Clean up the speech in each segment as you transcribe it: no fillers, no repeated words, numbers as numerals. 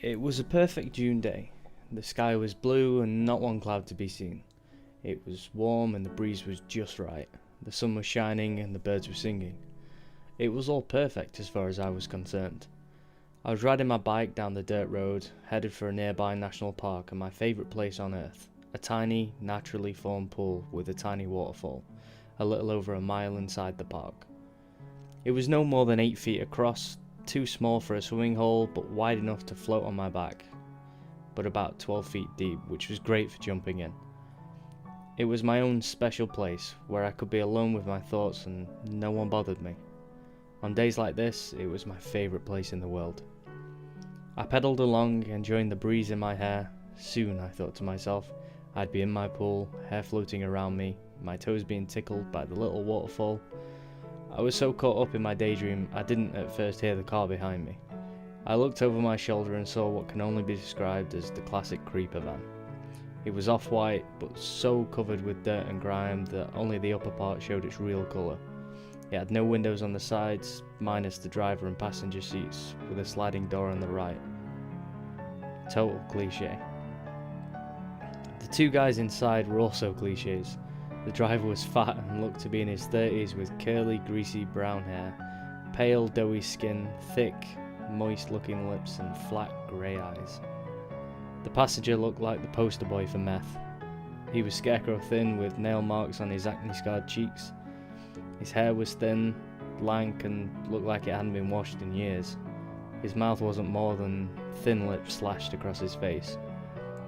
It was a perfect June day. The sky was blue and not one cloud to be seen. It was warm and the breeze was just right. The sun was shining and the birds were singing. It was all perfect as far as I was concerned. I was riding my bike down the dirt road, headed for a nearby national park and my favourite place on earth, a tiny, naturally formed pool with a tiny waterfall, a little over a mile inside the park. It was no more than 8 feet across, too small for a swimming hole but wide enough to float on my back, but about 12 feet deep, which was great for jumping in. It was my own special place where I could be alone with my thoughts and no one bothered me. On days like this, it was my favourite place in the world. I pedalled along, enjoying the breeze in my hair. Soon, I thought to myself, I'd be in my pool, hair floating around me, my toes being tickled by the little waterfall. I was so caught up in my daydream, I didn't at first hear the car behind me. I looked over my shoulder and saw what can only be described as the classic creeper van. It was off-white, but so covered with dirt and grime that only the upper part showed its real colour. It had no windows on the sides, minus the driver and passenger seats, with a sliding door on the right. Total cliché. The two guys inside were also clichés. The driver was fat and looked to be in his 30s with curly, greasy brown hair, pale, doughy skin, thick, moist-looking lips and flat, grey eyes. The passenger looked like the poster boy for meth. He was scarecrow thin with nail marks on his acne-scarred cheeks. His hair was thin, lank and looked like it hadn't been washed in years. His mouth wasn't more than thin lips slashed across his face.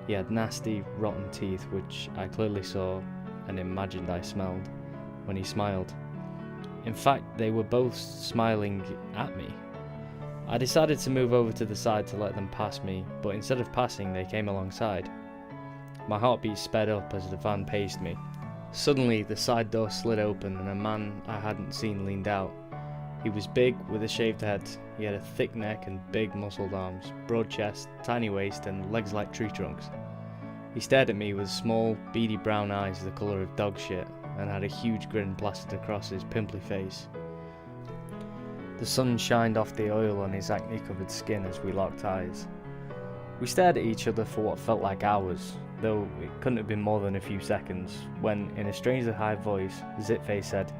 He had nasty, rotten teeth which I clearly saw and imagined I smelled when he smiled. In fact, they were both smiling at me. I decided to move over to the side to let them pass me, but instead of passing, they came alongside. My heartbeat sped up as the van paced me. Suddenly, the side door slid open and a man I hadn't seen leaned out. He was big, with a shaved head. He had a thick neck and big muscled arms, broad chest, tiny waist and legs like tree trunks. He stared at me with small, beady brown eyes the colour of dog shit and had a huge grin plastered across his pimply face. The sun shined off the oil on his acne-covered skin as we locked eyes. We stared at each other for what felt like hours, though it couldn't have been more than a few seconds, when, in a strangely high voice, Zitface said,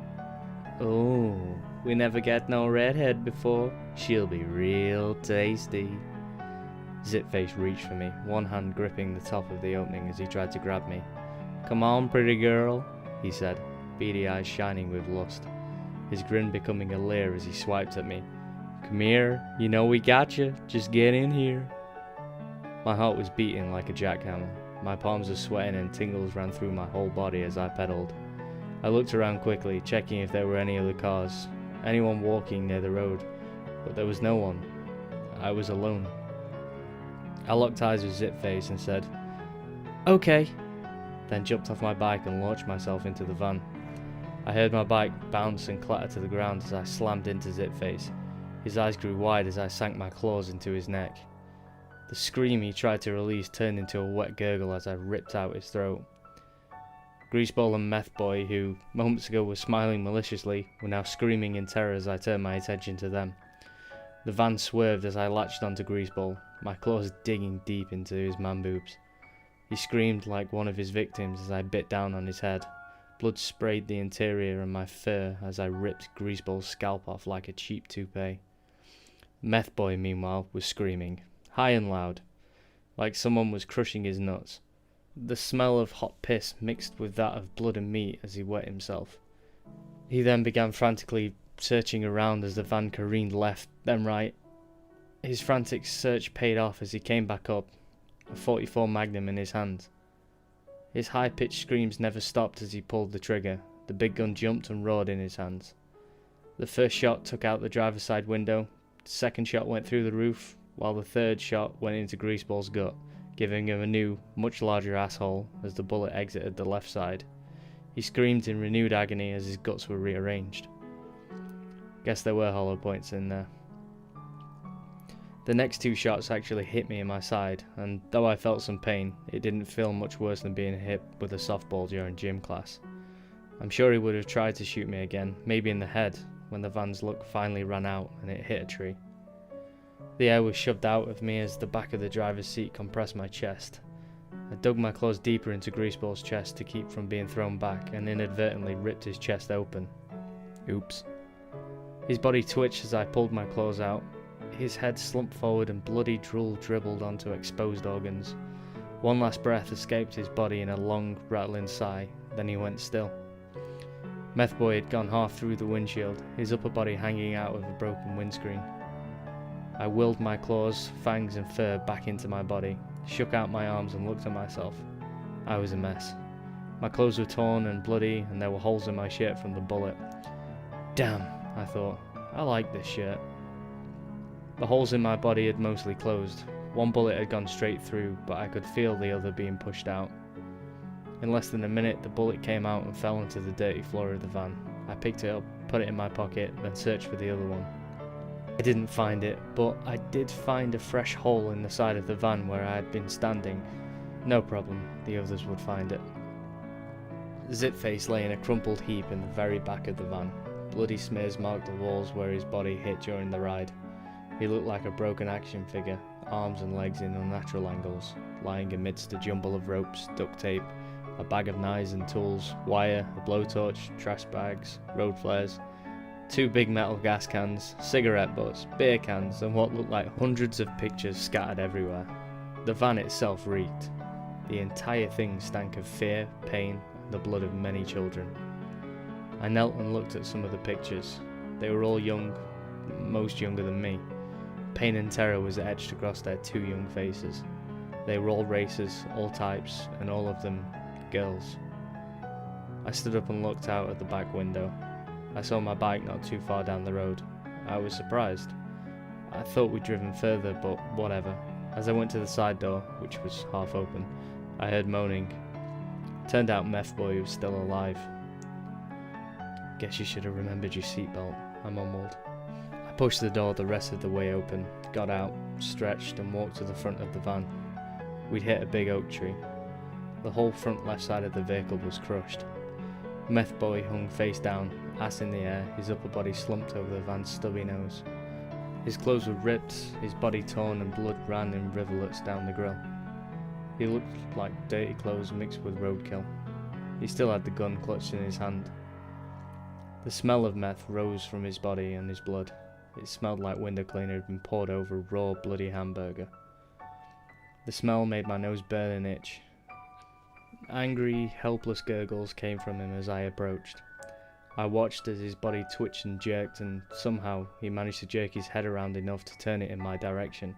"Oh, we never get no redhead before. She'll be real tasty." Zitface reached for me, one hand gripping the top of the opening as he tried to grab me. "Come on, pretty girl," he said, beady eyes shining with lust, his grin becoming a leer as he swiped at me. "Come here, you know we got you, just get in here." My heart was beating like a jackhammer. My palms were sweating and tingles ran through my whole body as I pedalled. I looked around quickly, checking if there were any other cars, anyone walking near the road, but there was no one. I was alone. I locked eyes with Zitface and said, "Okay," then jumped off my bike and launched myself into the van. I heard my bike bounce and clatter to the ground as I slammed into Zitface. His eyes grew wide as I sank my claws into his neck. The scream he tried to release turned into a wet gurgle as I ripped out his throat. Greaseball and Meth Boy, who moments ago were smiling maliciously, were now screaming in terror as I turned my attention to them. The van swerved as I latched onto Greaseball, my claws digging deep into his man-boobs. He screamed like one of his victims as I bit down on his head. Blood sprayed the interior and my fur as I ripped Greaseball's scalp off like a cheap toupee. Meth Boy, meanwhile, was screaming, high and loud, like someone was crushing his nuts. The smell of hot piss mixed with that of blood and meat as he wet himself. He then began frantically searching around as the van careened left, then right. His frantic search paid off as he came back up, a .44 Magnum in his hand. His high-pitched screams never stopped as he pulled the trigger. The big gun jumped and roared in his hands. The first shot took out the driver's side window, the second shot went through the roof, while the third shot went into Greaseball's gut, giving him a new, much larger asshole as the bullet exited the left side. He screamed in renewed agony as his guts were rearranged. Guess there were hollow points in there. The next two shots actually hit me in my side, and though I felt some pain, it didn't feel much worse than being hit with a softball during gym class. I'm sure he would have tried to shoot me again, maybe in the head, when the van's luck finally ran out and it hit a tree. The air was shoved out of me as the back of the driver's seat compressed my chest. I dug my claws deeper into Greaseball's chest to keep from being thrown back and inadvertently ripped his chest open. Oops. His body twitched as I pulled my claws out. His head slumped forward and bloody drool dribbled onto exposed organs. One last breath escaped his body in a long, rattling sigh, then he went still. Meth Boy had gone half through the windshield, his upper body hanging out of a broken windscreen. I willed my claws, fangs and fur back into my body, shook out my arms and looked at myself. I was a mess. My clothes were torn and bloody and there were holes in my shirt from the bullet. Damn, I thought, I like this shirt. The holes in my body had mostly closed. One bullet had gone straight through, but I could feel the other being pushed out. In less than a minute, the bullet came out and fell into the dirty floor of the van. I picked it up, put it in my pocket, then searched for the other one. I didn't find it, but I did find a fresh hole in the side of the van where I had been standing. No problem, the others would find it. Zipface lay in a crumpled heap in the very back of the van. Bloody smears marked the walls where his body hit during the ride. He looked like a broken action figure, arms and legs in unnatural angles, lying amidst a jumble of ropes, duct tape, a bag of knives and tools, wire, a blowtorch, trash bags, road flares, 2 big metal gas cans, cigarette butts, beer cans, and what looked like hundreds of pictures scattered everywhere. The van itself reeked. The entire thing stank of fear, pain, and the blood of many children. I knelt and looked at some of the pictures. They were all young, most younger than me. Pain and terror was etched across their 2 young faces. They were all races, all types, and all of them girls. I stood up and looked out at the back window. I saw my bike not too far down the road. I was surprised. I thought we'd driven further, but whatever. As I went to the side door, which was half open, I heard moaning. Turned out Meth Boy was still alive. Guess you should have remembered your seatbelt, I mumbled. I pushed the door the rest of the way open, got out, stretched and walked to the front of the van. We'd hit a big oak tree. The whole front left side of the vehicle was crushed. Meth Boy hung face down, ass in the air, his upper body slumped over the van's stubby nose. His clothes were ripped, his body torn and blood ran in rivulets down the grill. He looked like dirty clothes mixed with roadkill. He still had the gun clutched in his hand. The smell of meth rose from his body and his blood. It smelled like window cleaner had been poured over a raw, bloody hamburger. The smell made my nose burn and itch. Angry, helpless gurgles came from him as I approached. I watched as his body twitched and jerked, and somehow he managed to jerk his head around enough to turn it in my direction.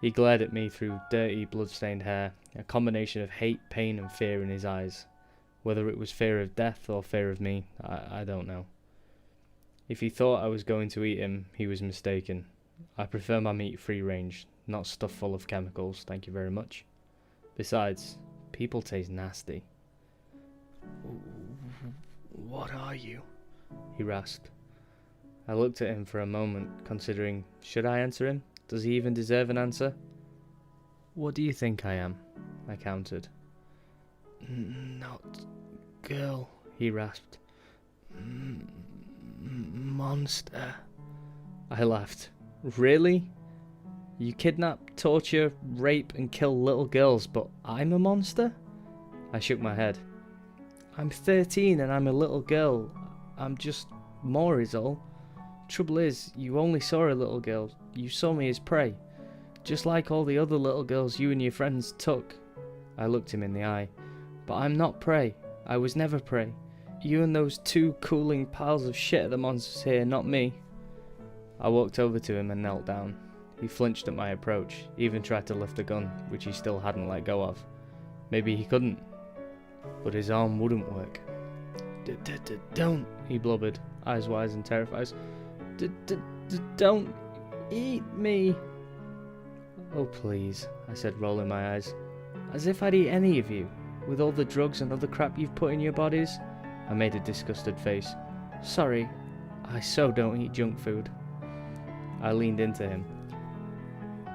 He glared at me through dirty, blood-stained hair, a combination of hate, pain and fear in his eyes. Whether it was fear of death or fear of me, I don't know. If he thought I was going to eat him, he was mistaken. I prefer my meat free range, not stuffed full of chemicals, thank you very much. Besides, people taste nasty. What are you? He rasped. I looked at him for a moment, considering, should I answer him? Does he even deserve an answer? What do you think I am? I countered. Not girl, he rasped. Monster. I laughed. Really? You kidnap, torture, rape and kill little girls, but I'm a monster? I shook my head. I'm 13 and I'm a little girl. I'm just more is all. Trouble is, you only saw a little girl. You saw me as prey. Just like all the other little girls you and your friends took. I looked him in the eye. But I'm not prey. I was never prey. You and those 2 cooling piles of shit are the monsters here, not me. I walked over to him and knelt down. He flinched at my approach, even tried to lift the gun, which he still hadn't let go of. Maybe he couldn't. But his arm wouldn't work. Don't, he blubbered, eyes wide and terrified. Don't eat me. Oh please, I said, rolling my eyes. As if I'd eat any of you, with all the drugs and other crap you've put in your bodies. I made a disgusted face. Sorry, I so don't eat junk food. I leaned into him.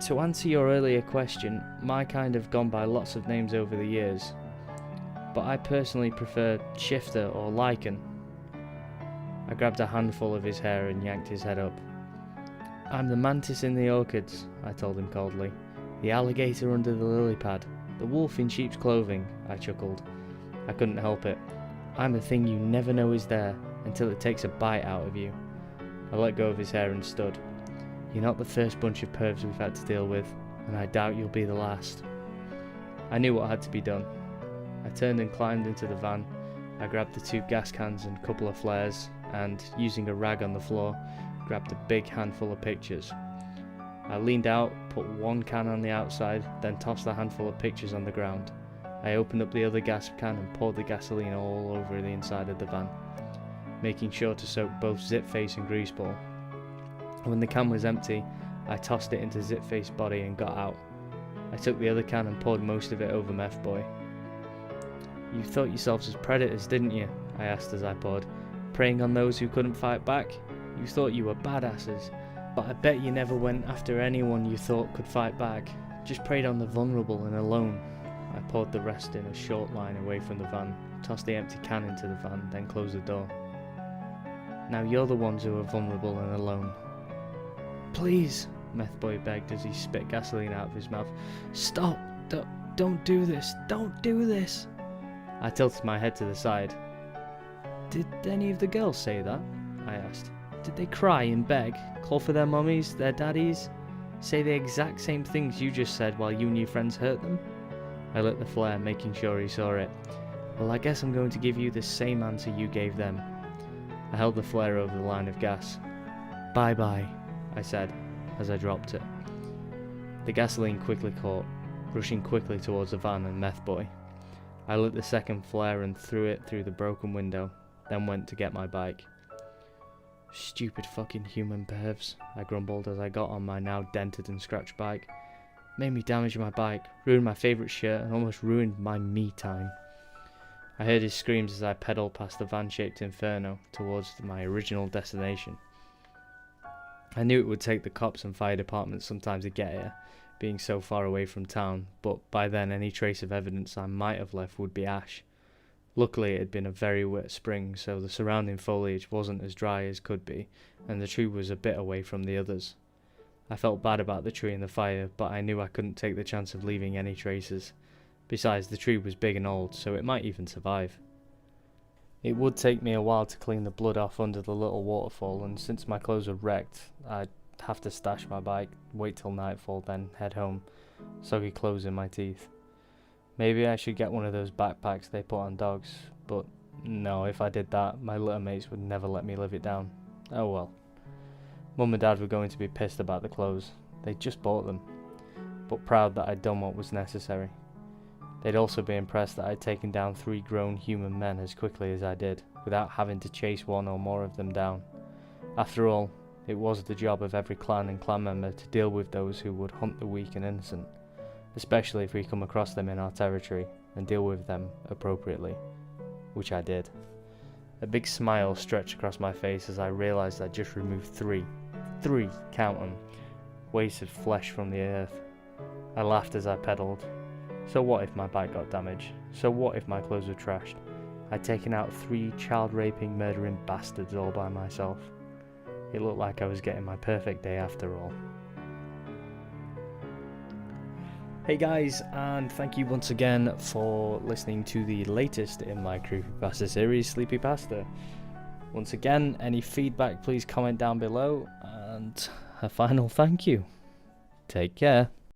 To answer your earlier question, my kind have gone by lots of names over the years, but I personally prefer Shifter or Lichen. I grabbed a handful of his hair and yanked his head up. I'm the mantis in the orchids, I told him coldly. The alligator under the lily pad. The wolf in sheep's clothing, I chuckled. I couldn't help it. I'm the thing you never know is there until it takes a bite out of you. I let go of his hair and stood. You're not the first bunch of pervs we've had to deal with, and I doubt you'll be the last. I knew what had to be done. I turned and climbed into the van. I grabbed the 2 gas cans and a couple of flares, and, using a rag on the floor, grabbed a big handful of pictures. I leaned out, put 1 can on the outside, then tossed a handful of pictures on the ground. I opened up the other gas can and poured the gasoline all over the inside of the van, making sure to soak both Zipface and Greaseball. When the can was empty, I tossed it into Zipface's body and got out. I took the other can and poured most of it over Meth Boy. You thought yourselves as predators, didn't you? I asked as I poured. Preying on those who couldn't fight back? You thought you were badasses, but I bet you never went after anyone you thought could fight back. Just preyed on the vulnerable and alone. I poured the rest in a short line away from the van, tossed the empty can into the van, then closed the door. Now you're the ones who are vulnerable and alone. Please, Meth Boy begged as he spit gasoline out of his mouth. Stop! Don't do this! Don't do this! I tilted my head to the side. Did any of the girls say that? I asked. Did they cry and beg, call for their mummies, their daddies? Say the exact same things you just said while you and your friends hurt them? I lit the flare, making sure he saw it. Well, I guess I'm going to give you the same answer you gave them. I held the flare over the line of gas. Bye-bye, I said, as I dropped it. The gasoline quickly caught, rushing quickly towards the van and Meth Boy. I lit the second flare and threw it through the broken window, then went to get my bike. Stupid fucking human pervs, I grumbled as I got on my now dented and scratched bike. Made me damage my bike, ruined my favourite shirt, and almost ruined my me time. I heard his screams as I pedalled past the van-shaped inferno towards my original destination. I knew it would take the cops and fire departments some time to get here, being so far away from town, but by then any trace of evidence I might have left would be ash. Luckily it had been a very wet spring, so the surrounding foliage wasn't as dry as could be, and the tree was a bit away from the others. I felt bad about the tree and the fire, but I knew I couldn't take the chance of leaving any traces. Besides, the tree was big and old, so it might even survive. It would take me a while to clean the blood off under the little waterfall, and since my clothes were wrecked, I'd have to stash my bike, wait till nightfall, then head home, soggy clothes in my teeth. Maybe I should get one of those backpacks they put on dogs, but no, if I did that, my little mates would never let me live it down. Oh well. Mum and Dad were going to be pissed about the clothes. They'd just bought them, but proud that I'd done what was necessary. They'd also be impressed that I'd taken down 3 grown human men as quickly as I did, without having to chase one or more of them down. After all, it was the job of every clan and clan member to deal with those who would hunt the weak and innocent, especially if we come across them in our territory, and deal with them appropriately, which I did. A big smile stretched across my face as I realised I'd just removed 3, count 'em, wastes of flesh from the earth. I laughed as I pedalled. So what if my bike got damaged? So what if my clothes were trashed? I'd taken out 3 child-raping, murdering bastards all by myself. It looked like I was getting my perfect day after all. Hey guys, and thank you once again for listening to the latest in my Creepypasta series, CreepyPasta. Once again, any feedback please comment down below, and a final thank you. Take care.